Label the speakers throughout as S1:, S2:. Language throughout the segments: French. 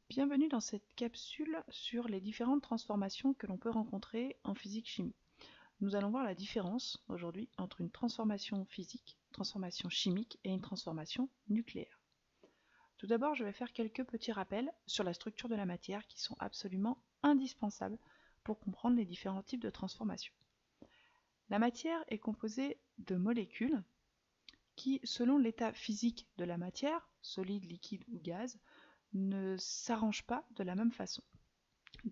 S1: Bienvenue dans cette capsule sur les différentes transformations que l'on peut rencontrer en physique-chimie. Nous allons voir la différence aujourd'hui entre une transformation physique, transformation chimique et une transformation nucléaire. Tout d'abord, je vais faire quelques petits rappels sur la structure de la matière qui sont absolument indispensables pour comprendre les différents types de transformations. La matière est composée de molécules qui, selon l'état physique de la matière, solide, liquide ou gaz, ne s'arrangent pas de la même façon.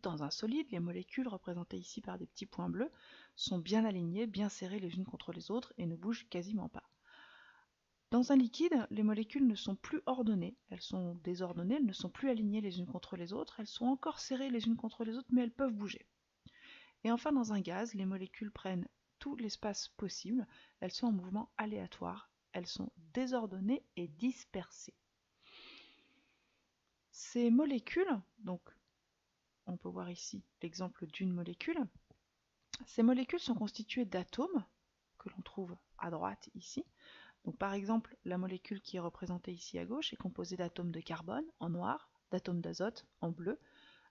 S1: Dans un solide, les molécules, représentées ici par des petits points bleus, sont bien alignées, bien serrées les unes contre les autres et ne bougent quasiment pas. Dans un liquide, les molécules ne sont plus ordonnées, elles sont désordonnées, elles ne sont plus alignées les unes contre les autres, elles sont encore serrées les unes contre les autres, mais elles peuvent bouger. Et enfin, dans un gaz, les molécules prennent tout l'espace possible, elles sont en mouvement aléatoire, elles sont désordonnées et dispersées. Ces molécules, donc on peut voir ici l'exemple d'une molécule, ces molécules sont constituées d'atomes que l'on trouve à droite ici. Donc par exemple, la molécule qui est représentée ici à gauche est composée d'atomes de carbone en noir, d'atomes d'azote en bleu,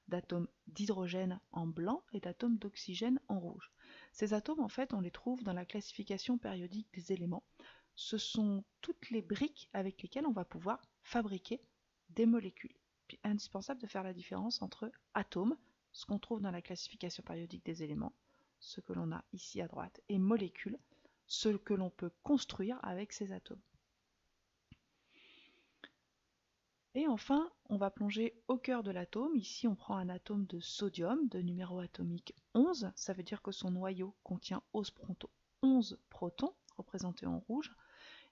S1: d'atomes d'hydrogène en blanc et d'atomes d'oxygène en rouge. Ces atomes, en fait, on les trouve dans la classification périodique des éléments. Ce sont toutes les briques avec lesquelles on va pouvoir fabriquer des molécules. Puis indispensable de faire la différence entre atomes, ce qu'on trouve dans la classification périodique des éléments, ce que l'on a ici à droite, et molécules, ce que l'on peut construire avec ces atomes. Et enfin, on va plonger au cœur de l'atome. Ici, on prend un atome de sodium de numéro atomique 11. Ça veut dire que son noyau contient 11 protons, représentés en rouge.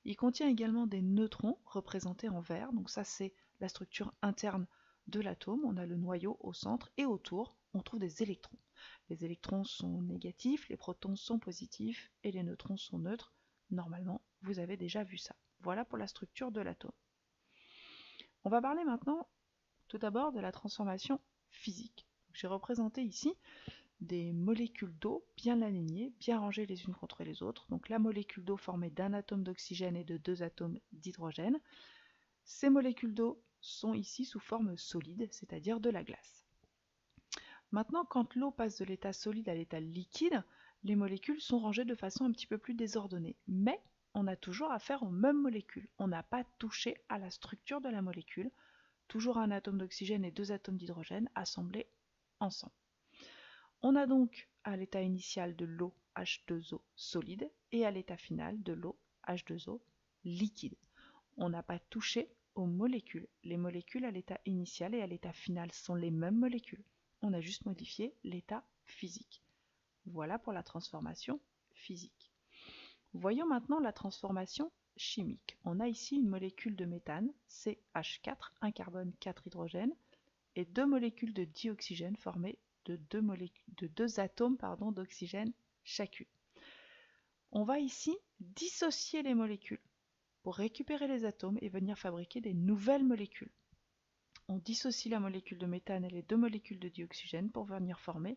S1: Il contient également des neutrons, représentés en vert. Donc ça, c'est la structure interne de l'atome. On a le noyau au centre et autour, on trouve des électrons. Les électrons sont négatifs, les protons sont positifs et les neutrons sont neutres. Normalement, vous avez déjà vu ça. Voilà pour la structure de l'atome. On va parler maintenant tout d'abord de la transformation physique. J'ai représenté ici des molécules d'eau bien alignées, bien rangées les unes contre les autres. Donc la molécule d'eau formée d'un atome d'oxygène et de 2 atomes d'hydrogène. Ces molécules d'eau sont ici sous forme solide, c'est-à-dire de la glace. Maintenant, quand l'eau passe de l'état solide à l'état liquide, les molécules sont rangées de façon un petit peu plus désordonnée. Mais on a toujours affaire aux mêmes molécules. On n'a pas touché à la structure de la molécule. Toujours un atome d'oxygène et 2 atomes d'hydrogène assemblés ensemble. On a donc à l'état initial de l'eau H2O solide et à l'état final de l'eau H2O liquide. On n'a pas touché aux molécules. Les molécules à l'état initial et à l'état final sont les mêmes molécules. On a juste modifié l'état physique. Voilà pour la transformation physique. Voyons maintenant la transformation chimique. On a ici une molécule de méthane, CH4, un carbone, 4 hydrogènes, et 2 molécules de dioxygène formées de 2 atomes d'oxygène chacune. On va ici dissocier les molécules pour récupérer les atomes et venir fabriquer des nouvelles molécules. On dissocie la molécule de méthane et les 2 molécules de dioxygène pour venir former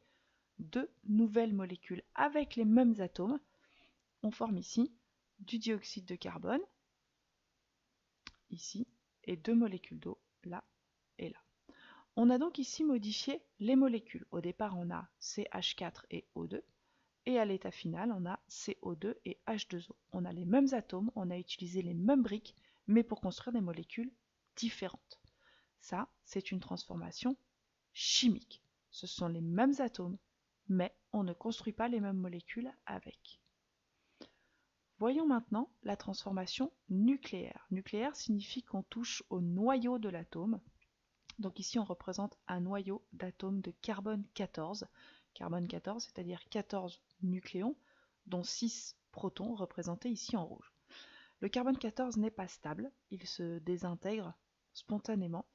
S1: 2 nouvelles molécules avec les mêmes atomes. On forme ici du dioxyde de carbone, ici, et 2 molécules d'eau, là et là. On a donc ici modifié les molécules. Au départ, on a CH4 et O2, et à l'état final, on a CO2 et H2O. On a les mêmes atomes, on a utilisé les mêmes briques, mais pour construire des molécules différentes. Ça, c'est une transformation chimique. Ce sont les mêmes atomes, mais on ne construit pas les mêmes molécules avec. Voyons maintenant la transformation nucléaire. Nucléaire signifie qu'on touche au noyau de l'atome. Donc ici, on représente un noyau d'atomes de carbone 14. Carbone 14, c'est-à-dire 14 nucléons, dont 6 protons, représentés ici en rouge. Le carbone 14 n'est pas stable, il se désintègre spontanément.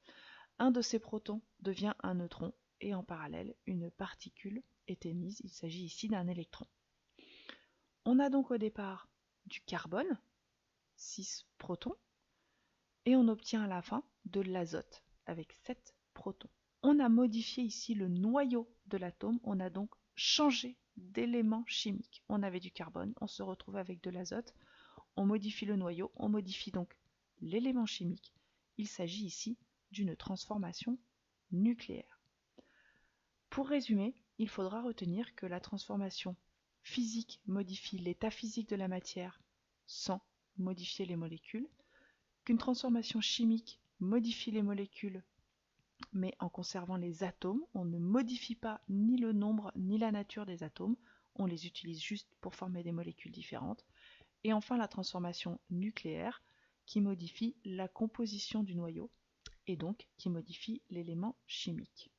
S1: Un de ces protons devient un neutron, et en parallèle, une particule est émise. Il s'agit ici d'un électron. On a donc au départ du carbone, 6 protons, et on obtient à la fin de l'azote, avec 7 protons. On a modifié ici le noyau de l'atome, on a donc changé d'élément chimique. On avait du carbone, on se retrouve avec de l'azote, on modifie le noyau, on modifie donc l'élément chimique. Il s'agit ici d'une transformation nucléaire. Pour résumer, il faudra retenir que la transformation physique modifie l'état physique de la matière sans modifier les molécules, qu'une transformation chimique modifie les molécules mais en conservant les atomes, on ne modifie pas ni le nombre ni la nature des atomes, on les utilise juste pour former des molécules différentes. Et enfin la transformation nucléaire qui modifie la composition du noyau et donc qui modifie l'élément chimique.